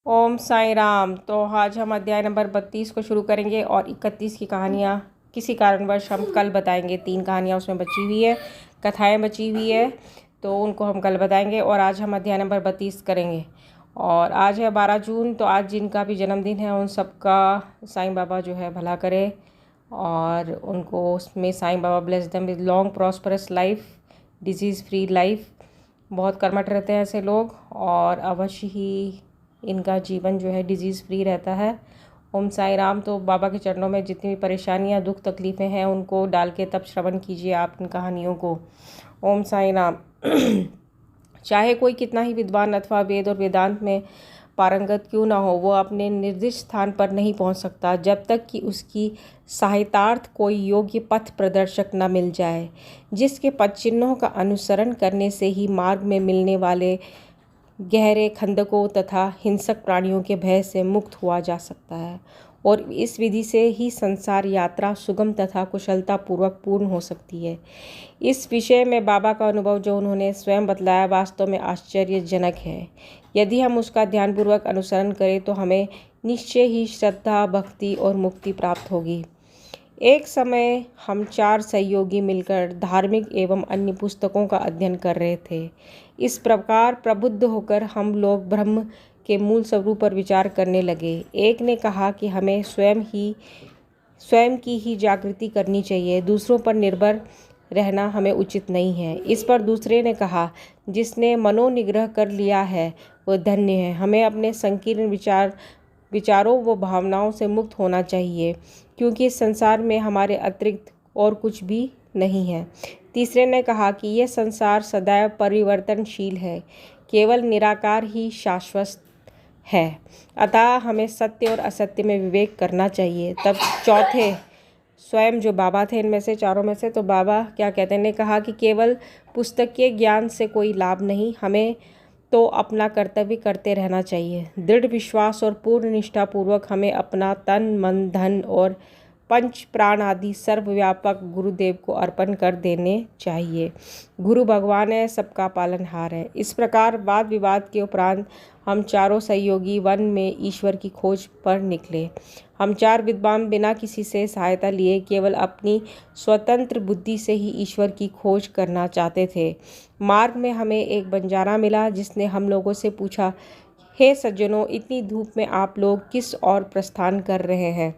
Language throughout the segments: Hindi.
ओम साई राम। तो आज हम अध्याय नंबर 32 को शुरू करेंगे और 31 की कहानियाँ किसी कारणवश हम कल बताएंगे। 3 कहानियाँ उसमें बची हुई है, कथाएं बची हुई है, तो उनको हम कल बताएंगे। और आज हम अध्याय नंबर 32 करेंगे। और आज है 12 जून, तो आज जिनका भी जन्मदिन है उन सबका साईं बाबा जो है भला करे और उनको उसमें Sai Baba bless them with long prosperous life, disease free life. बहुत कर्मठ रहते हैं ऐसे लोग और अवश्य ही इनका जीवन जो है डिजीज़ फ्री रहता है। ओम साई राम। तो बाबा के चरणों में जितनी भी परेशानियां, दुख, तकलीफ़ें हैं उनको डाल के तब श्रवण कीजिए आप इन कहानियों को। ओम साई राम। चाहे कोई कितना ही विद्वान अथवा वेद और वेदांत में पारंगत क्यों ना हो, वो अपने निर्दिष्ट स्थान पर नहीं पहुंच सकता जब तक कि उसकी सहायतार्थ कोई योग्य पथ प्रदर्शक न मिल जाए, जिसके पद चिन्हों का अनुसरण करने से ही मार्ग में मिलने वाले गहरे खंदकों तथा हिंसक प्राणियों के भय से मुक्त हुआ जा सकता है। और इस विधि से ही संसार यात्रा सुगम तथा कुशलता पूर्वक पूर्ण हो सकती है। इस विषय में बाबा का अनुभव जो उन्होंने स्वयं बतलाया वास्तव में आश्चर्यजनक है। यदि हम उसका ध्यानपूर्वक अनुसरण करें तो हमें निश्चय ही श्रद्धा, भक्ति और मुक्ति प्राप्त होगी। एक समय हम 4 सहयोगी मिलकर धार्मिक एवं अन्य पुस्तकों का अध्ययन कर रहे थे। इस प्रकार प्रबुद्ध होकर हम लोग ब्रह्म के मूल स्वरूप पर विचार करने लगे। एक ने कहा कि हमें स्वयं की ही जागृति करनी चाहिए, दूसरों पर निर्भर रहना हमें उचित नहीं है। इस पर दूसरे ने कहा, जिसने मनोनिग्रह कर लिया है वह धन्य है, हमें अपने संकीर्ण विचारों व भावनाओं से मुक्त होना चाहिए, क्योंकि इस संसार में हमारे अतिरिक्त और कुछ भी नहीं है। तीसरे ने कहा कि यह संसार सदैव परिवर्तनशील है, केवल निराकार ही शाश्वत है, अतः हमें सत्य और असत्य में विवेक करना चाहिए। तब चौथे, स्वयं जो बाबा थे इनमें से, चारों में से, तो बाबा क्या कहते हैं, ने कहा कि केवल पुस्तकीय ज्ञान से कोई लाभ नहीं, हमें तो अपना कर्तव्य करते रहना चाहिए। दृढ़ विश्वास और पूर्ण निष्ठापूर्वक हमें अपना तन, मन, धन और पंच प्राण आदि सर्वव्यापक गुरुदेव को अर्पण कर देने चाहिए। गुरु भगवान है, सबका पालनहार है। इस प्रकार वाद विवाद के उपरांत हम चारों सहयोगी वन में ईश्वर की खोज पर निकले। हम 4 विद्वान बिना किसी से सहायता लिए केवल अपनी स्वतंत्र बुद्धि से ही ईश्वर की खोज करना चाहते थे। मार्ग में हमें एक बंजारा मिला, जिसने हम लोगों से पूछा, हे सज्जनों, इतनी धूप में आप लोग किस ओर प्रस्थान कर रहे हैं?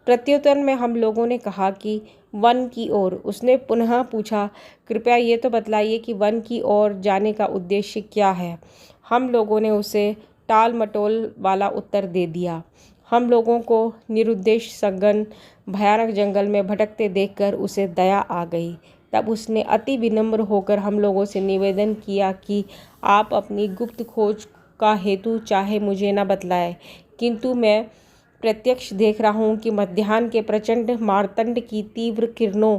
प्रत्युत्तर में हम लोगों ने कहा कि वन की ओर। उसने पुनः पूछा, कृपया ये तो बतलाइए कि वन की ओर जाने का उद्देश्य क्या है? हम लोगों ने उसे टाल मटोल वाला उत्तर दे दिया। हम लोगों को निरुद्देश सघन भयानक जंगल में भटकते देखकर उसे दया आ गई। तब उसने अति विनम्र होकर हम लोगों से निवेदन किया कि आप अपनी गुप्त खोज का हेतु चाहे मुझे न बतलाएं, किंतु मैं प्रत्यक्ष देख रहा हूँ कि मध्याह्न के प्रचंड मार्तंड की तीव्र किरणों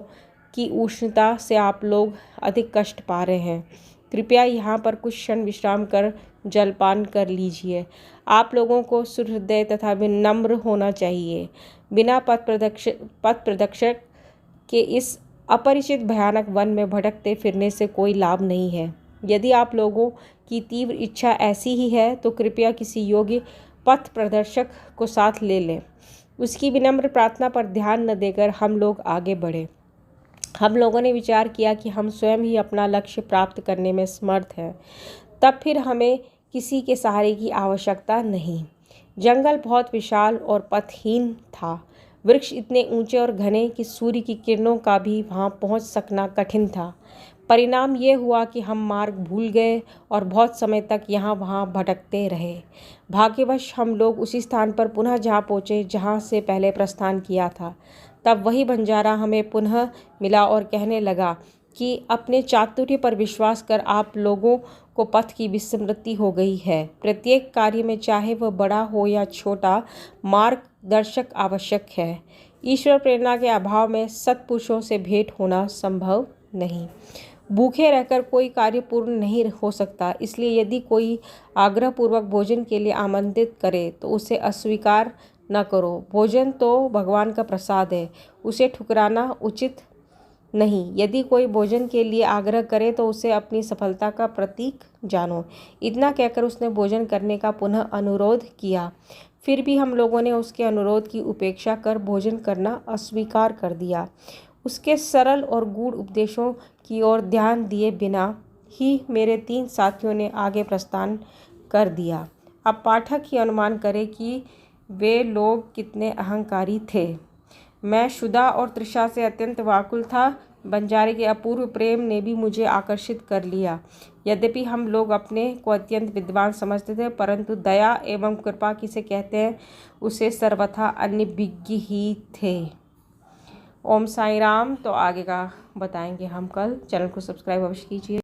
की उष्णता से आप लोग अधिक कष्ट पा रहे हैं। कृपया यहाँ पर कुछ क्षण विश्राम कर जलपान कर लीजिए। आप लोगों को सुहृदय तथा विनम्र होना चाहिए। बिना पथ प्रदर्शक के इस अपरिचित भयानक वन में भटकते फिरने से कोई लाभ नहीं है। यदि आप लोगों की तीव्र इच्छा ऐसी ही है तो कृपया किसी योग्य पथ प्रदर्शक को साथ ले लें। उसकी विनम्र प्रार्थना पर ध्यान न देकर हम लोग आगे बढ़े। हम लोगों ने विचार किया कि हम स्वयं ही अपना लक्ष्य प्राप्त करने में समर्थ हैं, तब फिर हमें किसी के सहारे की आवश्यकता नहीं। जंगल बहुत विशाल और पथहीन था। वृक्ष इतने ऊंचे और घने कि सूर्य की किरणों का भी वहां पहुंच सकना कठिन था। परिणाम ये हुआ कि हम मार्ग भूल गए और बहुत समय तक यहाँ वहाँ भटकते रहे। भाग्यवश हम लोग उसी स्थान पर पुनः जा पहुँचे जहाँ से पहले प्रस्थान किया था। तब वही बंजारा हमें पुनः मिला और कहने लगा कि अपने चातुर्य पर विश्वास कर आप लोगों को पथ की विस्मृति हो गई है। प्रत्येक कार्य में, चाहे वह बड़ा हो या छोटा, मार्गदर्शक आवश्यक है। ईश्वर प्रेरणा के अभाव में सत्पुरुषों से भेंट होना संभव नहीं। भूखे रहकर कोई कार्य पूर्ण नहीं हो सकता, इसलिए यदि कोई आग्रहपूर्वक भोजन के लिए आमंत्रित करे तो उसे अस्वीकार न करो। भोजन तो भगवान का प्रसाद है, उसे ठुकराना उचित नहीं। यदि कोई भोजन के लिए आग्रह करे तो उसे अपनी सफलता का प्रतीक जानो। इतना कहकर उसने भोजन करने का पुनः अनुरोध किया। फिर भी हम लोगों ने उसके अनुरोध की उपेक्षा कर भोजन करना अस्वीकार कर दिया। उसके सरल और गूढ़ उपदेशों की ओर ध्यान दिए बिना ही मेरे 3 साथियों ने आगे प्रस्थान कर दिया। अब पाठक ही अनुमान करे कि वे लोग कितने अहंकारी थे। मैं शुदा और तृषा से अत्यंत व्याकुल था। बंजारे के अपूर्व प्रेम ने भी मुझे आकर्षित कर लिया। यद्यपि हम लोग अपने को अत्यंत विद्वान समझते थे, परंतु दया एवं कृपा किसे कहते हैं उसे सर्वथा अनभिज्ञ ही थे। ओम साई राम। तो आगे का बताएंगे हम कल। चैनल को सब्सक्राइब अवश्य कीजिए।